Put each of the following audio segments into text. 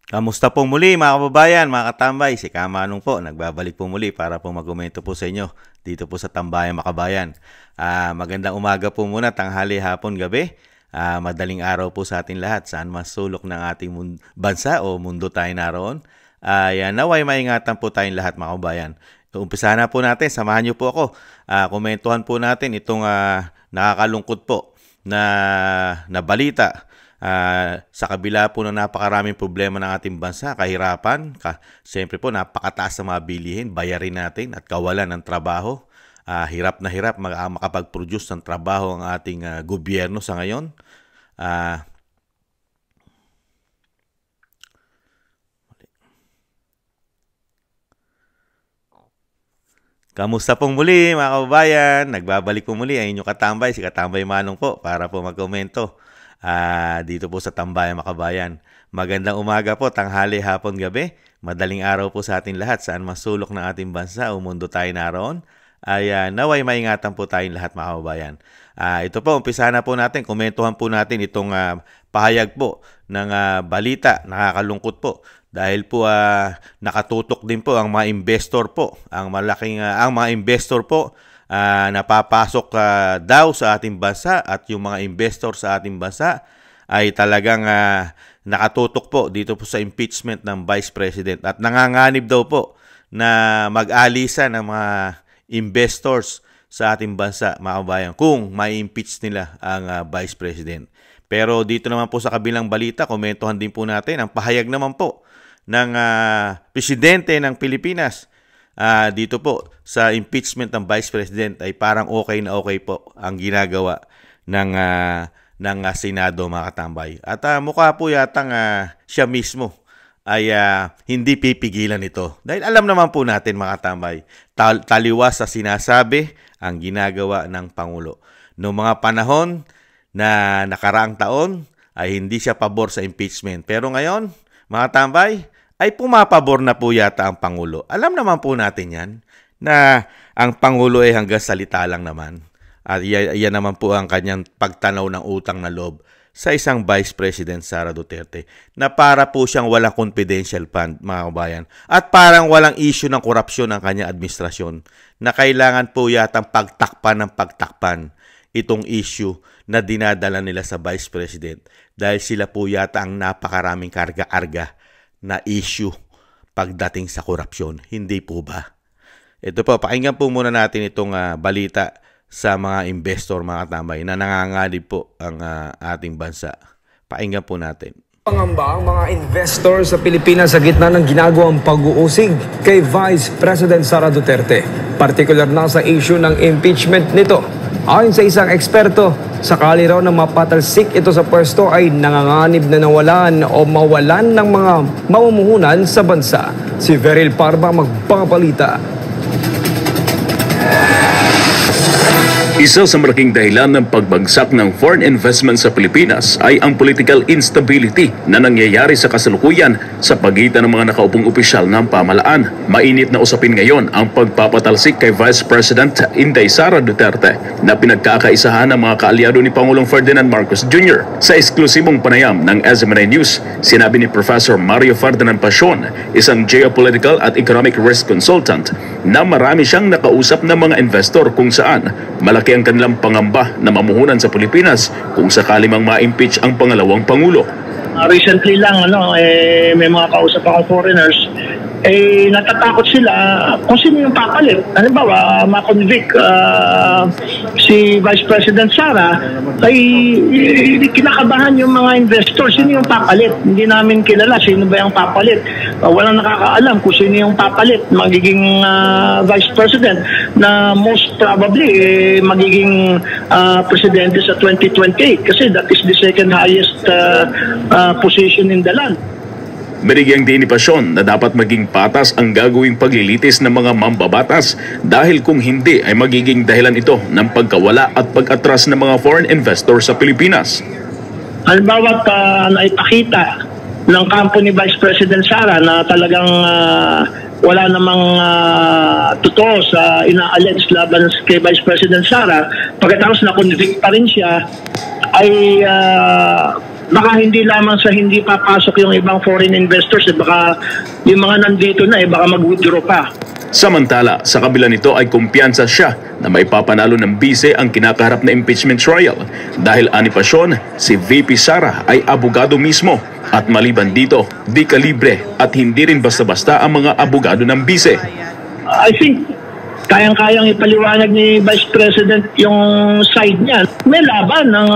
Kamusta po muli mga kababayan, mga katambay? Si Kamanong po, nagbabalik po muli para po magkomento po sa inyo dito po sa Tambayan Makabayan. Magandang umaga po muna, tanghali, hapon, gabi. Madaling araw po sa ating lahat, saan man sulok ng ating bansa o mundo tayo naroon. Naway maingatan po tayong lahat mga kababayan. Umpisahan na po natin, samahan niyo po ako. Komentuhan po natin itong nakakalungkot po na balita. Sa kabila po ng napakaraming problema ng ating bansa, kahirapan, siyempre po napakataas ng mga bilihin, bayarin natin at kawalan ng trabaho. Hirap na hirap makapag-produce ng trabaho ang ating gobyerno sa ngayon. Kamusta pong muli mga kababayan? Nagbabalik po muli ang inyong katambay, si Katambay Manong po para po magkomento dito po sa Tambayan Makabayan. Magandang umaga po, tanghali, hapon, gabi. Madaling araw po sa ating lahat, saan masulok ng ating bansa o mundo tayo naroon. Naway maingatan po tayong lahat mga kababayan. Ito po, umpisa na po natin, komentuhan po natin itong pahayag po ng balita, nakakalungkot po. Dahil po nakatutok din po ang mga investor po, ang mga investor po napapasok daw sa ating bansa at yung mga investor sa ating bansa ay talagang nakatutok po dito po sa impeachment ng Vice President at nanganganib daw po na mag-alisan ng mga investors sa ating bansa mga kabayan kung mai-impeach nila ang Vice President. Pero dito naman po sa kabilang balita, komentuhan din po natin ang pahayag naman po ng Presidente ng Pilipinas dito po sa impeachment ng Vice President ay parang okay na okay po ang ginagawa ng Senado mga katambay. At mukha po yatang siya mismo ay hindi pipigilan ito. Dahil alam naman po natin mga katambay, taliwas sa sinasabi ang ginagawa ng Pangulo. Noong mga panahon na nakaraang taon ay hindi siya pabor sa impeachment. Pero ngayon mga katambay, ay pumapabor na po yata ang Pangulo. Alam naman po natin yan na ang Pangulo ay hanggang salita lang naman. At yan naman po ang kanyang pagtanaw ng utang na loob sa isang Vice President Sara Duterte na para po siyang walang confidential fund mga kabayan at parang walang issue ng korupsyon ng kanyang administrasyon na kailangan po yata pagtakpan itong issue na dinadala nila sa Vice President dahil sila po yata ang napakaraming karga-karga na issue pagdating sa korupsyon. Hindi po ba? Ito po, pakinggan po muna natin itong balita sa mga investor, mga katambay, na nanganganib po ang ating bansa. Pakinggan po natin. Pangamba ang mga investor sa Pilipinas sa gitna ng ginagawang pag-uusig kay Vice President Sara Duterte. Partikular na sa issue ng impeachment nito. Ayon sa isang eksperto, sakali raw na mapatalsik ito sa pwesto ay nanganganib na nawalan o mawalan ng mga mamumuhunan sa bansa. Si Veril Parba magpabalita. Isa sa malaking dahilan ng pagbagsak ng foreign investment sa Pilipinas ay ang political instability na nangyayari sa kasalukuyan sa pagitan ng mga nakaupong opisyal ng pamahalaan. Mainit na usapin ngayon ang pagpapatalsik kay Vice President Inday Sara Duterte na pinagkakaisahan ng mga kaalyado ni Pangulong Ferdinand Marcos Jr. Sa eksklusibong panayam ng SMNI News, sinabi ni Professor Mario Ferdinand Pasion, isang geopolitical at economic risk consultant, na marami siyang nakausap ng mga investor kung saan malaki ang kanilang pangamba na mamuhunan sa Pilipinas kung sakali mang ma-impeach ang pangalawang Pangulo. Recently lang, may mga kausap akong foreigners, natatakot sila kung sino yung papalit. Halimbawa, ma-convict si Vice President Sara, ay kinakabahan yung mga investors. Sino yung papalit? Hindi namin kilala sino ba yung papalit. Walang nakakaalam kung sino yung papalit. Magiging Vice President na most probably magiging presidente sa 2028 kasi that is the second highest position in the land. Binigyang din ni Pasion na dapat maging patas ang gagawing paglilitis ng mga mambabatas dahil kung hindi ay magiging dahilan ito ng pagkawala at pag-atras ng mga foreign investors sa Pilipinas. Halimbawa, naipakita ng kampo ni Vice President Sara na talagang wala namang totoo sa ina-allege laban kay Vice President Sara, pagkatapos na-convict pa rin siya, ay baka hindi lamang sa hindi papasok yung ibang foreign investors, baka yung mga nandito na, baka mag-withdraw pa. Samantala, sa kabila nito ay kumpiyansa siya na maipapanalo ng bise ang kinakaharap na impeachment trial dahil anipasyon, si VP Sara ay abogado mismo at maliban dito, di kalibre at hindi rin basta-basta ang mga abogado ng bise. I think kayang-kayang ipaliwanag ni Vice President yung side niya. May laban ng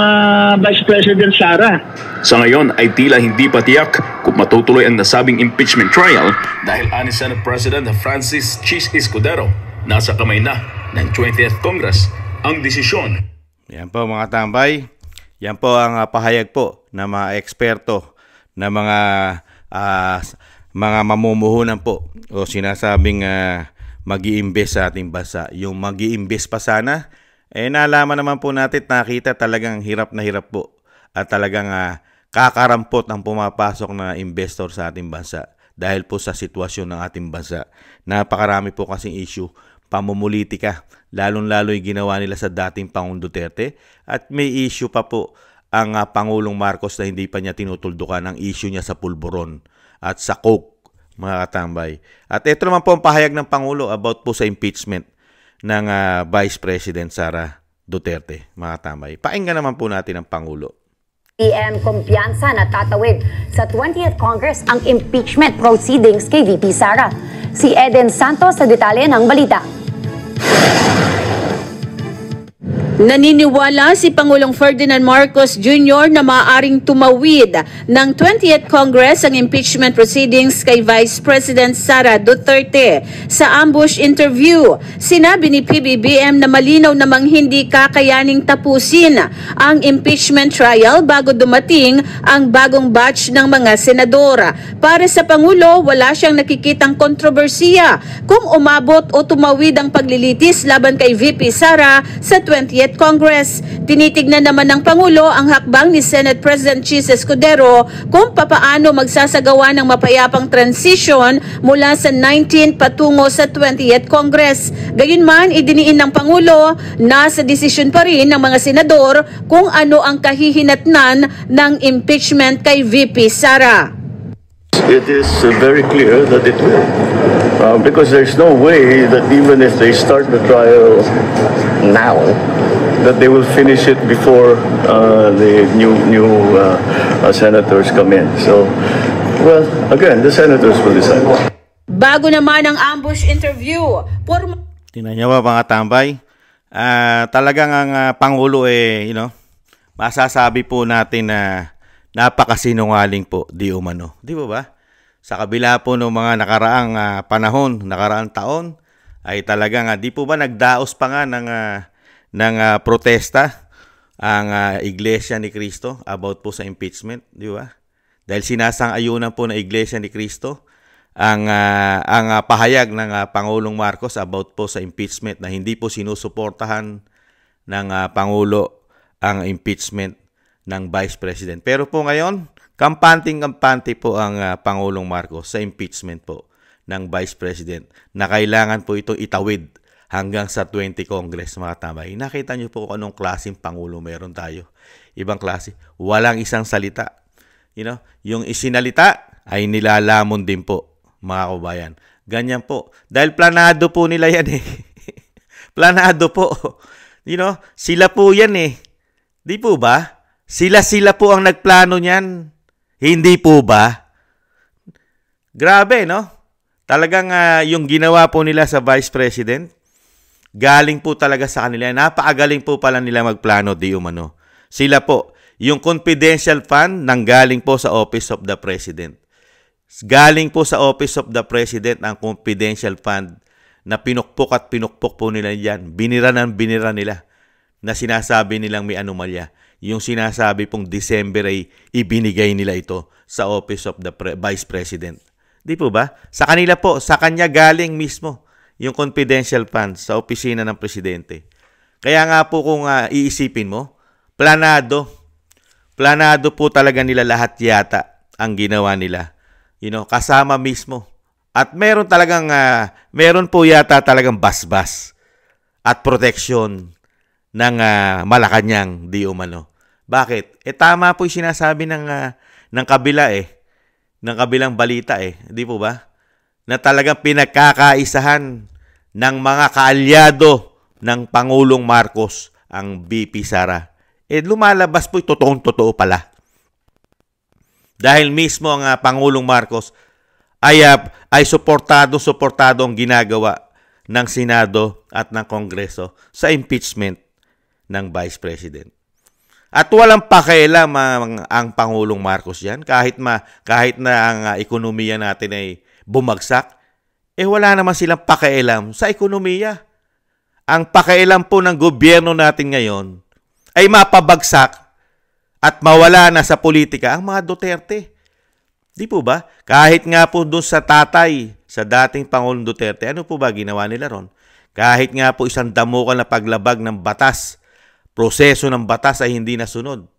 Vice President Sara. Sa ngayon ay tila hindi pa tiyak kung matutuloy ang nasabing impeachment trial dahil ani Senate President Francis Chis Escudero, nasa kamay na ng 20th Congress ang desisyon. Yan po mga tambay. Yan po ang pahayag po ng mga eksperto na mga mamumuhunan po o sinasabing mag-i-invest sa ating bansa. Yung mag-i-invest pa sana, nalaman naman po natin, nakita talagang hirap na hirap po. At talagang kakarampot ang pumapasok na investor sa ating bansa. Dahil po sa sitwasyon ng ating bansa. Napakarami po kasing issue. Pamumulitika. Lalong-lalo yung ginawa nila sa dating Pangulong Duterte. At may issue pa po ang Pangulong Marcos na hindi pa niya tinutuldukan ang issue niya sa pulburon at sa coke. Mga katambay. At ito naman po ang pahayag ng Pangulo about po sa impeachment ng Vice President Sara Duterte. Mga katambay. Pakinggan naman po natin ang Pangulo. PM kumpiyansa na tatawid sa 20th Congress ang impeachment proceedings kay VP Sara. Si Eden Santos sa detalye ng balita. Naniniwala si Pangulong Ferdinand Marcos Jr. na maaaring tumawid ng 20th Congress ang impeachment proceedings kay Vice President Sara Duterte. Sa ambush interview, sinabi ni PBBM na malinaw namang hindi kakayaning tapusin ang impeachment trial bago dumating ang bagong batch ng mga senador. Para sa Pangulo, wala siyang nakikitang kontrobersiya kung umabot o tumawid ang paglilitis laban kay VP Sara sa 20th Congress. Tinitignan naman ng Pangulo ang hakbang ni Senate President Chis Escudero kung papaano magsasagawa ng mapayapang transition mula sa 19th patungo sa 20th Congress. Gayunman, idiniin ng Pangulo na sa desisyon pa rin ng mga senador kung ano ang kahihinatnan ng impeachment kay VP Sara. It is very clear that it will. Because there's no way that even if they start the trial now, that they will finish it before the new senators come in. So, well, again, the senators will decide. Bago naman ang ambush interview, Tingnan niyo ba mga tambay? Talagang ang Pangulo masasabi po natin na napakasinungaling po, di umano. Di ba? Sa kabila po ng mga nakaraang panahon, nakaraang taon, ay talagang di po ba nagdaos pa nga ng protesta ang Iglesia ni Cristo about po sa impeachment, di ba? Dahil sinasang-ayunan po ng Iglesia ni Cristo ang pahayag ng Pangulong Marcos about po sa impeachment na hindi po sinusuportahan ng Pangulo ang impeachment ng Vice President. Pero po ngayon, kampante po ang Pangulong Marcos sa impeachment po ng Vice President na kailangan po ito itawid hanggang sa 20 Congress, mga tambay. Nakita niyo po kung anong klaseng Pangulo meron tayo. Ibang klase. Walang isang salita. Yung isinalita ay nilalamon din po, mga kabayan. Ganyan po. Dahil planado po nila yan eh. Planado po. Sila po yan eh. Di po ba? Sila po ang nagplano niyan. Hindi po ba? Grabe, no? Talagang yung ginawa po nila sa Vice President, galing po talaga sa kanila. Napakagaling po pala nila magplano, di umano. Sila po, yung confidential fund nanggaling po sa Office of the President. Galing po sa Office of the President ang confidential fund na pinukpok at pinukpok po nila yan. Binira nila na sinasabi nilang may anomalya. Yung sinasabi pong December ay ibinigay nila ito sa Office of the Vice President. Di po ba? Sa kanila po, sa kanya galing mismo yung confidential funds sa opisina ng Presidente. Kaya nga po kung iisipin mo, planado po talaga nila lahat yata ang ginawa nila. Kasama mismo. At meron po yata talagang basbas at proteksyon ng Malacanang, di umano. Bakit? Tama po yung sinasabi ng kabila ng kabilang balita di po ba? Na talagang pinagkakaisahan ng mga kaalyado ng Pangulong Marcos ang VP Sara. Lumalabas po totoong-totoo pala. Dahil mismo ang Pangulong Marcos ay suportado ang ginagawa ng Senado at ng Kongreso sa impeachment ng Vice President. At walang pakialam ang Pangulong Marcos yan. Kahit na ang ekonomiya natin ay bumagsak, wala naman silang pakialam sa ekonomiya. Ang pakialam po ng gobyerno natin ngayon ay mapabagsak at mawala na sa politika ang mga Duterte. Di po ba? Kahit nga po doon sa tatay, sa dating Pangulong Duterte, ano po ba ginawa nila ron? Kahit nga po isang damukan na paglabag ng batas, proseso ng batas ay hindi nasunod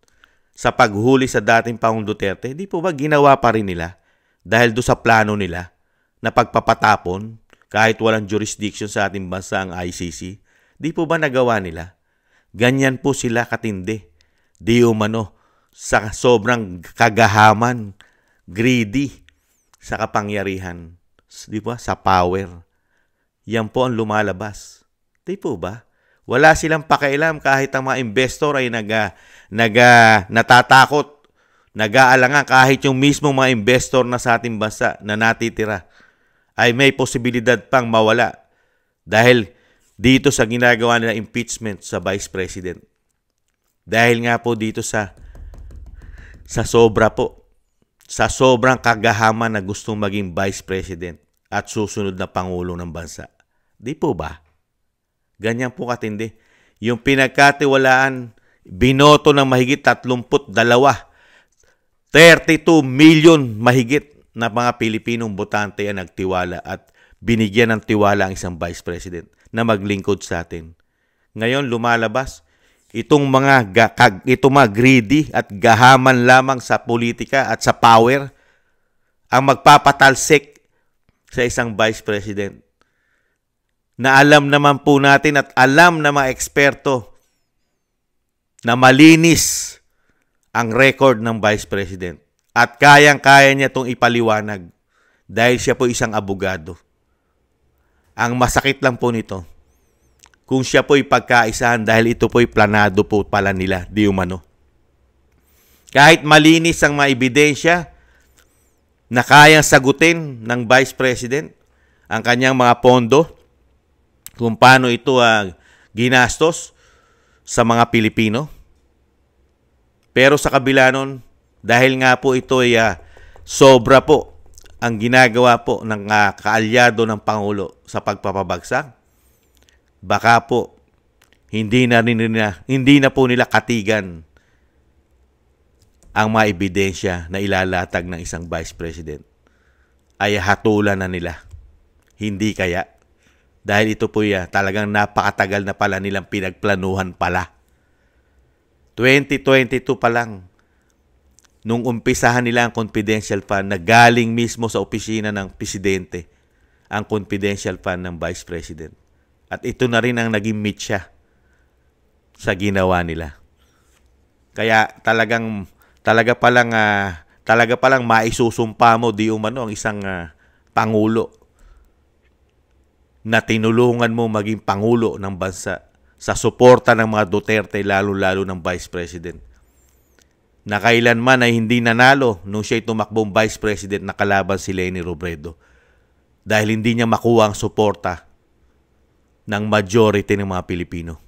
sa paghuli sa dating Pangulong Duterte, di po ba ginawa pa rin nila dahil doon sa plano nila na pagpapatapon kahit walang jurisdiction sa ating bansa ang ICC? Di po ba nagawa nila? Ganyan po sila katindi. Di umano sa sobrang kagahaman, greedy sa kapangyarihan, di ba? Sa power. Yan po ang lumalabas. Di po ba? Wala silang pakialam kahit ang mga investor ay natatakot, nag-aalangan kahit yung mismong mga investor na sa ating bansa na natitira ay may posibilidad pang mawala dahil dito sa ginagawa nila impeachment sa Vice President. Dahil nga po dito sa sobra po, sa sobrang kagahaman na gustong maging Vice President at susunod na Pangulo ng bansa. Di po ba? Ganyan po katindi. Yung pinagkatiwalaan, binoto ng mahigit 32, 32 million mahigit na mga Pilipinong botante ang nagtiwala at binigyan ng tiwala ang isang Vice President na maglingkod sa atin. Ngayon lumalabas, itong mga greedy at gahaman lamang sa politika at sa power ang magpapatalsik sa isang Vice President na alam naman po natin at alam na mga eksperto na malinis ang record ng Vice President at kayang-kaya niya itong ipaliwanag dahil siya po isang abogado. Ang masakit lang po nito, kung siya po'y pagkaisahan dahil ito po'y planado po pala nila, di umano. Kahit malinis ang mga ebidensya na kayang sagutin ng Vice President ang kanyang mga pondo, kung paano ito ginastos sa mga Pilipino. Pero sa kabila nun, dahil nga po ito ay sobra po ang ginagawa po ng kaalyado ng Pangulo sa pagpapabagsak, baka po hindi na po nila katigan ang mga ebidensya na ilalatag ng isang Vice President. Ay hatulan na nila. Hindi kaya. Dahil ito po talagang napakatagal na pala nilang pinagplanuhan pala. 2022 pa lang, nung umpisahan nila ang confidential fund na galing mismo sa opisina ng Presidente, ang confidential fund ng Vice President. At ito na rin ang naging mitya sa ginawa nila. Kaya talaga palang maisusumpa mo di umano ang isang Pangulo na tinulungan mo maging Pangulo ng bansa sa suporta ng mga Duterte, lalo-lalo ng Vice President. Na kailanman ay hindi nanalo nung siya'y tumakbong Vice President na kalaban si Leni Robredo dahil hindi niya makuha ang suporta ng majority ng mga Pilipino,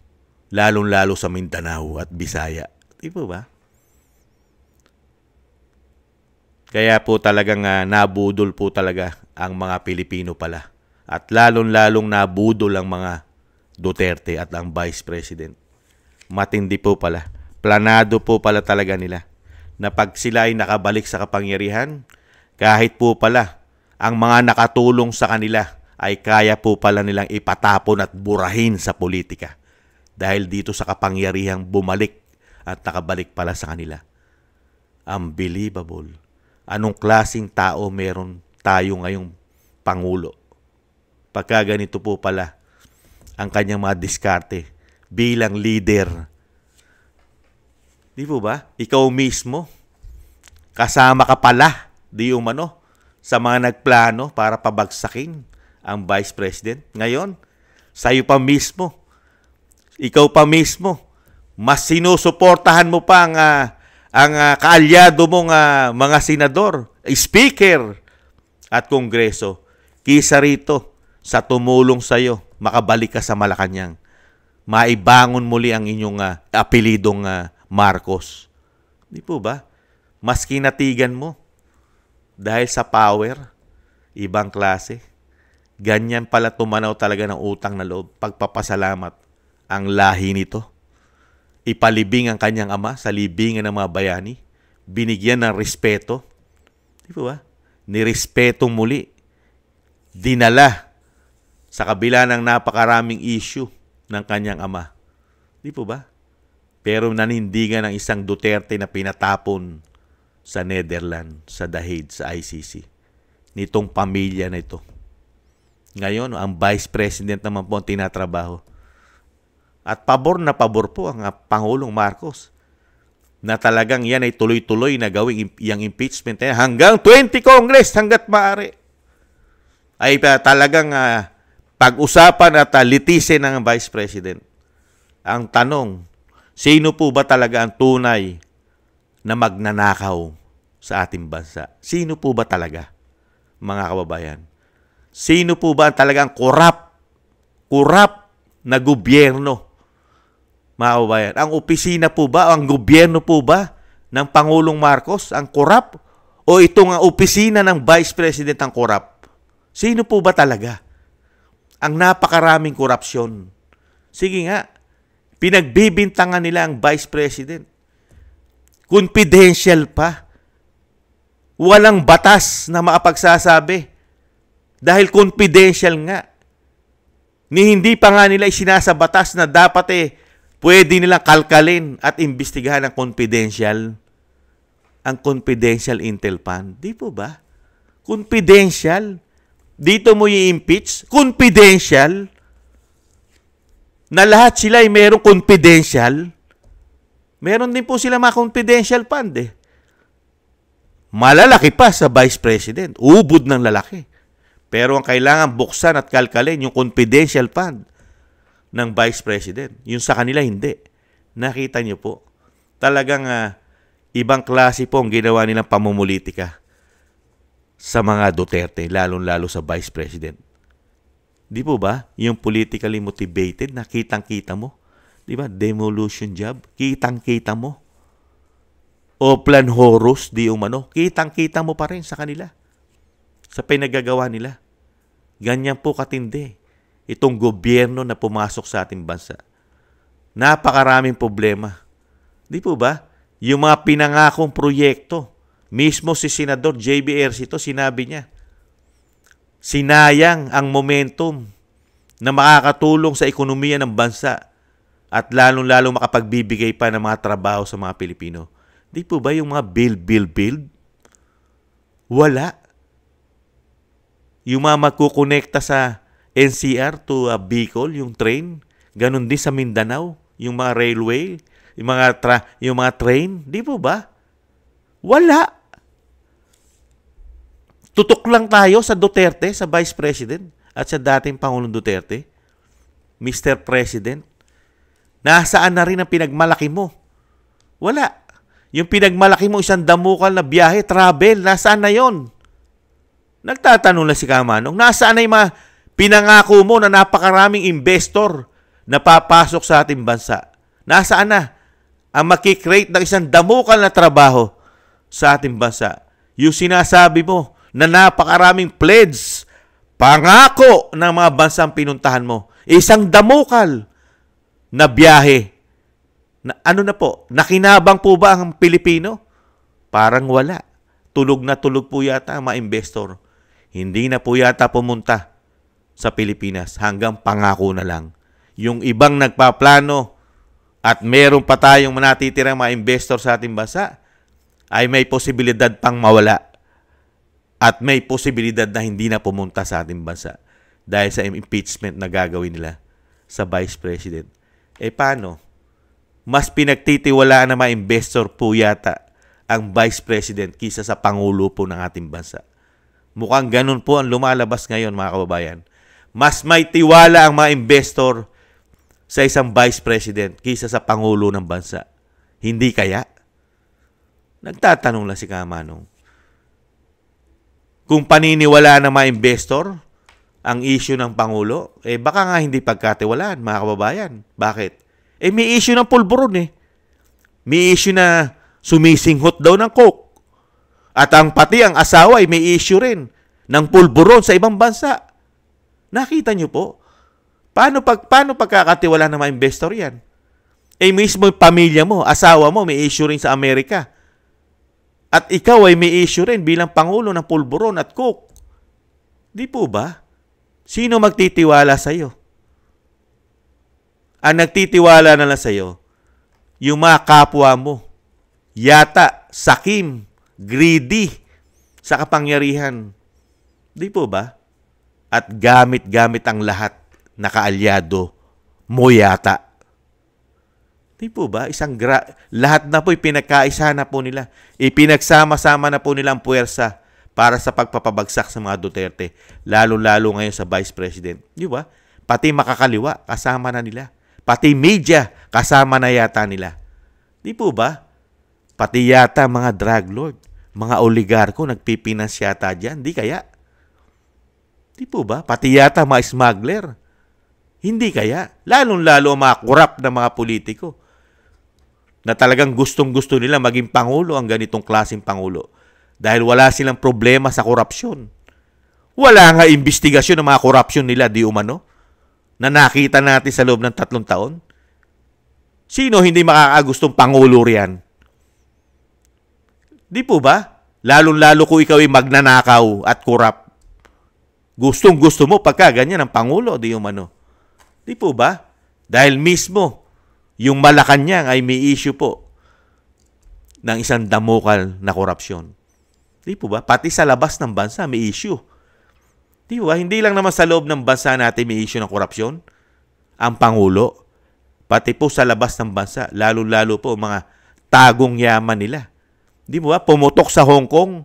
lalong-lalo sa Mindanao at Bisaya. Di po ba? Kaya po talagang nabudol po talaga ang mga Pilipino pala. At lalong-lalong nabudol ang mga Duterte at ang Vice President. Matindi po pala. Planado po pala talaga nila na pag sila ay nakabalik sa kapangyarihan, kahit po pala ang mga nakatulong sa kanila ay kaya po pala nilang ipatapon at burahin sa politika dahil dito sa kapangyarihang bumalik at nakabalik pala sa kanila. Unbelievable. Anong klaseng tao meron tayo ngayong Pangulo? Pagka ganito po pala ang kanyang mga diskarte bilang leader. Di po ba? Ikaw mismo, kasama ka pala, di umano, sa mga nagplano para pabagsakin ang Vice President. Ngayon, sa'yo pa mismo, ikaw pa mismo, mas sinusuportahan mo pa ang kaalyado mong mga senador, speaker at kongreso, kisa rito sa tumulong sa'yo, makabalik ka sa Malacanang, maibangon muli ang inyong apelidong Marcos. Di po ba? Mas kinatigan mo dahil sa power, ibang klase. Ganyan pala tumanaw talaga ng utang na loob, pagpapasalamat ang lahi nito. Ipalibing ang kanyang ama sa libingan ng mga bayani, binigyan ng respeto. Di po ba? Nirespetong muli, dinala sa kabila ng napakaraming issue ng kanyang ama. Di po ba? Pero nanindigan ng isang Duterte na pinatapon sa Netherlands, sa The Hague, sa ICC. Nitong pamilya na ito. Ngayon, ang Vice President naman po ang tinatrabaho. At pabor na pabor po ang Pangulong Marcos na talagang yan ay tuloy-tuloy na gawing yung impeachment hanggang 20 Congress hanggat maaari. Ay talagang pag-usapan at litisin ng Vice President. Ang tanong, sino po ba talaga ang tunay na magnanakaw sa ating bansa? Sino po ba talaga, mga kababayan? Sino po ba talagang korap na gobyerno, mga kababayan? Ang opisina po ba, ang gobyerno po ba ng Pangulong Marcos ang korap? O itong opisina ng Vice President ang korap? Sino po ba talaga? Ang napakaraming korupsyon. Sige nga, pinagbibintangan nila ang Vice President. Confidential pa. Walang batas na makapagsasabi. Dahil confidential nga. Hindi pa nga nila isinasa batas na dapat pwede nilang kalkalin at imbestigahan ang confidential intel fund. Di po ba? Confidential. Dito mo i-impeach. Confidential. Na lahat sila ay merong confidential. Meron din po sila mga confidential fund Malalaki pa sa Vice President. Ubod ng lalaki. Pero ang kailangan buksan at kalkalin yung confidential fund ng Vice President. Yung sa kanila hindi. Nakita niyo po. Talagang ibang klase po ang ginawa nilang pamumulitika sa mga Duterte, lalong-lalo sa Vice President. Di po ba? Yung politically motivated na kitang-kita mo. Di ba? Demolition job. Kitang-kita mo. Oplan Horus, di umano. Kitang-kita mo pa rin sa kanila. Sa pinagagawa nila. Ganyan po katindi. Itong gobyerno na pumasok sa ating bansa. Napakaraming problema. Di po ba? Yung mga pinangakong proyekto. Mismo si Senador J.B. Ercito, sinabi niya, sinayang ang momentum na makakatulong sa ekonomiya ng bansa at lalong-lalong makapagbibigay pa ng mga trabaho sa mga Pilipino. Di po ba yung mga build? Wala. Yung mga magkukonekta sa NCR to Bicol, yung train, ganun din sa Mindanao, yung mga railway, yung mga train, di po ba? Wala. Tutok lang tayo sa Duterte, sa Vice President, at sa dating Pangulong Duterte. Mr. President, nasaan na rin ang pinagmalaki mo? Wala. Yung pinagmalaki mo, isang damukal na biyahe, travel, nasaan na yon? Nagtatanong na si Kamanong, nasaan na yung mga pinangako mo na napakaraming investor na papasok sa ating bansa? Nasaan na ang makikreate ng isang damukal na trabaho sa ating bansa? Yung sinasabi mo na napakaraming pledge, pangako ng mga bansang pinuntahan mo. Isang damukal na biyahe. Na, ano na po? Nakinabang po ba ang Pilipino? Parang wala. Tulog na tulog po yata ang mga investor. Hindi na po yata pumunta sa Pilipinas. Hanggang pangako na lang. Yung ibang nagpaplano at meron pa tayong natitirang mga investor sa ating bansa, ay may posibilidad pang mawala. At may posibilidad na hindi na pumunta sa ating bansa dahil sa impeachment na gagawin nila sa Vice President. Paano? mas pinagtitiwalaan ng mga investor po yata ang Vice President kisa sa Pangulo po ng ating bansa. Mukhang ganun po ang lumalabas ngayon, mga kababayan. Mas may tiwala ang mga investor sa isang Vice President kisa sa Pangulo ng bansa. Hindi kaya? Nagtatanong lang si Kamanong. Kung paniniwala ng mga investor ang issue ng Pangulo, baka nga hindi pagkatiwalaan, mga kababayan. Bakit? May issue ng pulburon May issue na sumisinghot daw ng coke. At pati ang asawa may issue rin ng pulburon sa ibang bansa. Nakita niyo po? Paano pagkakatiwalaan ng mga investor yan? Mismo yung pamilya mo, asawa mo, may issue rin sa Amerika. At ikaw ay may issue rin bilang Pangulo ng pulburon at coke. Di po ba? Sino magtitiwala sa iyo? Ang nagtitiwala na lang sa iyo, yung mga kapwa mo, yata, sakim, greedy, sa kapangyarihan. Di po ba? At gamit-gamit ang lahat na kaalyado mo yata. Di po ba? Lahat na po pinagkaisa na po nila. Ipinagsama-sama na po nila ang puwersa para sa pagpapabagsak sa mga Duterte. Lalo-lalo ngayon sa Vice President. Di ba? Pati makakaliwa, kasama na nila. Pati media, kasama na yata nila. Di po ba? Pati yata mga drug lord, mga oligarko, nagpipinas yata dyan. Di kaya? Di po ba? Pati yata mga smuggler. Hindi kaya? Lalong-lalo ang mga korap na mga politiko na talagang gustong-gusto nila maging Pangulo ang ganitong klaseng Pangulo. Dahil wala silang problema sa korupsyon. Wala nga investigasyon ng mga korupsyon nila, di umano, na nakita natin sa loob ng 3 taon. Sino hindi makakagustong Pangulo riyan? Di po ba? Lalong-lalo kung ikaw ay magnanakaw at korap. Gustong-gusto mo pagka ganyan ang Pangulo, di umano. Di po ba? Dahil mismo, yung Malacanang ay may issue po ng isang damukal na korupsyon. Di po ba? Pati sa labas ng bansa may issue. Di ba? Hindi lang naman sa loob ng bansa natin may issue ng korupsyon. Ang Pangulo. Pati po sa labas ng bansa. Lalo-lalo po mga tagong yaman nila. Di ba? Pumutok sa Hong Kong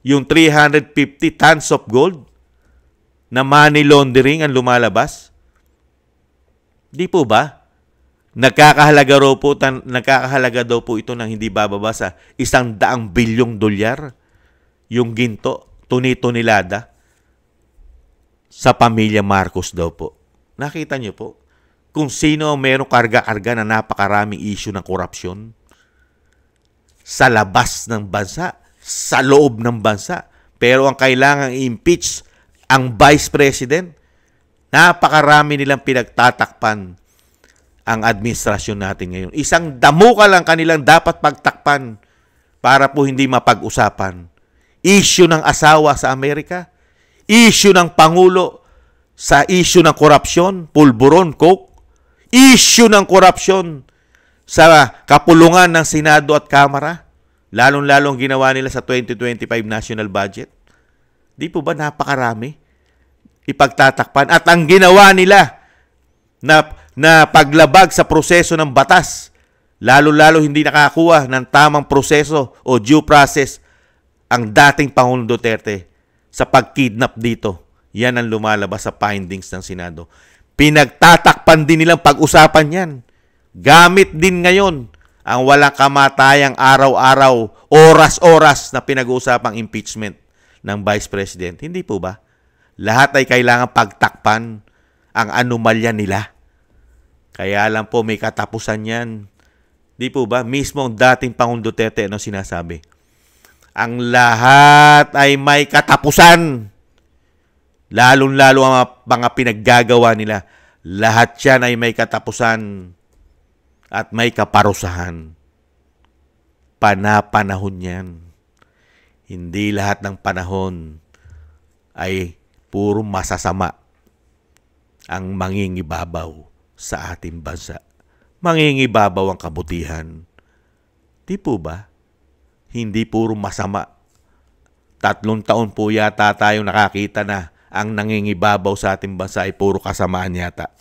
yung 350 tons of gold na money laundering ang lumalabas. Di po ba? Nagkakahalaga daw po ito ng hindi bababa sa 100 bilyong dolyar yung ginto, tuni-tunilada sa pamilya Marcos daw po. Nakita niyo po kung sino ang merong karga-karga na napakaraming issue ng korupsyon sa labas ng bansa, sa loob ng bansa. Pero ang kailangang i-impeach ang Vice President, napakarami nilang pinagtatakpan ang administrasyon natin ngayon. Isang damukal ang kanilang dapat pagtakpan para po hindi mapag-usapan. Issue ng asawa sa Amerika, issue ng Pangulo sa issue ng korupsyon, pulburon, coke, issue ng korupsyon sa kapulungan ng Senado at Kamara, lalong-lalong ginawa nila sa 2025 national budget. Di po ba napakarami ipagtatakpan? At ang ginawa nila na paglabag sa proseso ng batas, lalo-lalo hindi nakakuha ng tamang proseso o due process ang dating Pangulong Duterte sa pagkidnap dito. Yan ang lumalabas sa findings ng Senado. Pinagtatakpan din nilang pag-usapan yan. Gamit din ngayon ang walang kamatayang araw-araw, oras-oras na pinag-uusapang impeachment ng Vice President. Hindi po ba? Lahat ay kailangan pagtakpan ang anomalya nila. Kaya lang po may katapusan yan. Di po ba? Mismo ang dating Pangulong Duterte, ano sinasabi? Ang lahat ay may katapusan. Lalong-lalo ang mga pinaggagawa nila. Lahat yan ay may katapusan at may kaparusahan. Panapanahon yan. Hindi lahat ng panahon ay puro masasama ang mangingibabaw sa ating bansa. Mangingibabaw ang kabutihan. Di po ba? Hindi puro masama. 3 taon po yata tayong nakakita na ang nangingibabaw sa ating bansa ay puro kasamaan yata.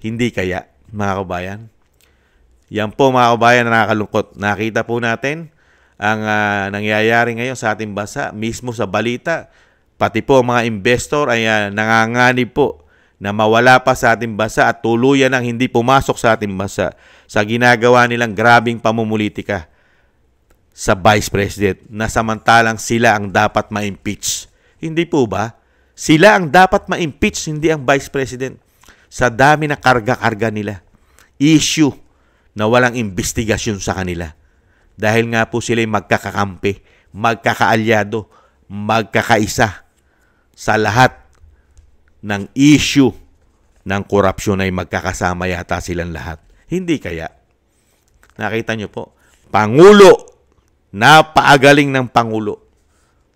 Hindi kaya, mga kabayan? Yan po mga kabayan na nakakalungkot. Nakita po natin ang nangyayari ngayon sa ating bansa, mismo sa balita. Pati po mga investor ay nanganganib po na mawala pa sa ating bansa at tuluyan ang hindi pumasok sa ating bansa sa ginagawa nilang grabing pamumulitika sa Vice President na samantalang sila ang dapat ma-impeach. Hindi po ba? Sila ang dapat ma-impeach, hindi ang Vice President. Sa dami na karga-karga nila. Issue na walang investigasyon sa kanila. Dahil nga po sila'y magkakakampi, magkakaalyado, magkakaisa sa lahat ng issue ng korupsyon ay magkakasama yata silang lahat. Hindi kaya? Nakita nyo po, Pangulo, napakagaling ng Pangulo.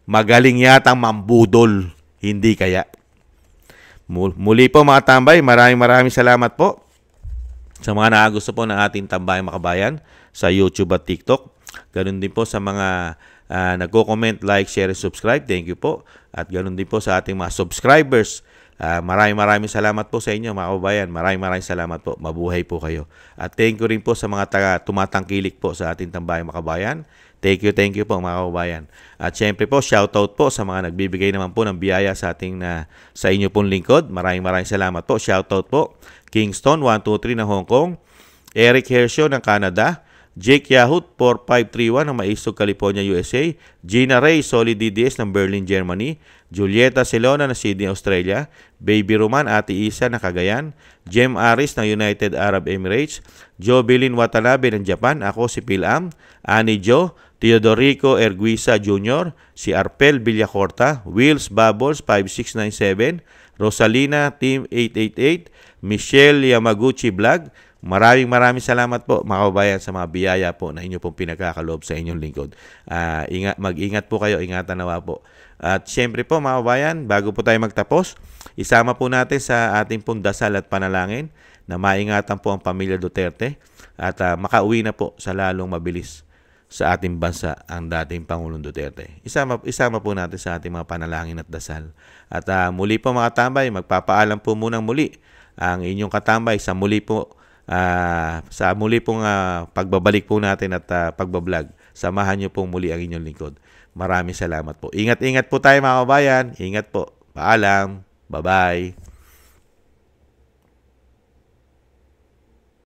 Magaling yata mambudol. Hindi kaya? Muli po mga tambay, maraming salamat po sa mga nakagusto po ng ating Tambayang Makabayan sa YouTube at TikTok. Ganun din po sa mga nagko-comment, like, share, and subscribe. Thank you po. At ganun din po sa ating mga subscribers. Maraming salamat po sa inyo mga kababayan. Maraming salamat po. Mabuhay po kayo. At thank you rin po sa mga tumatangkilik po sa ating Tambayang Makabayan. Thank you po mga kababayan. At syempre po, shoutout po sa mga nagbibigay naman po ng biyaya sa ating sa inyo pong lingkod. Maraming salamat po. Shoutout po. Kingston 123 ng Hong Kong, Eric Hershaw ng Canada, Jake Yahut 4531 ng Maisog, California, USA, Gina Ray Solid DDS ng Berlin, Germany, Julieta Celona ng Sydney, Australia, Baby Roman Ate Isa ng Cagayan, Jem Aris ng United Arab Emirates, Jobilin Watanabe ng Japan, ako si Pilam, Annie Jo, Teodorico Erguisa Jr., si Arpel Villacorta, Wills Bubbles 5697, Rosalina Team 888, Michelle Yamaguchi Vlog. Maraming salamat po mga kababayan sa mga biyaya po na inyo pong pinagkakaloob sa inyong lingkod. Mag-ingat po kayo, ingatan nawa po. At syempre po mga kababayan, bago po tayo magtapos, isama po natin sa ating pong dasal at panalangin na maingatan po ang pamilya Duterte at makauwi na po sa lalong mabilis sa ating bansa ang dating Pangulong Duterte. Isama po natin sa ating mga panalangin at dasal. At muli po mga tambay, magpapaalam po munang muli ang inyong katambay sa muli pong pagbabalik po natin at pagbablog. Samahan niyo pong muli ang inyong lingkod. Maraming salamat po. Ingat po tayo mga kabayan. Ingat po. Paalam. Bye-bye.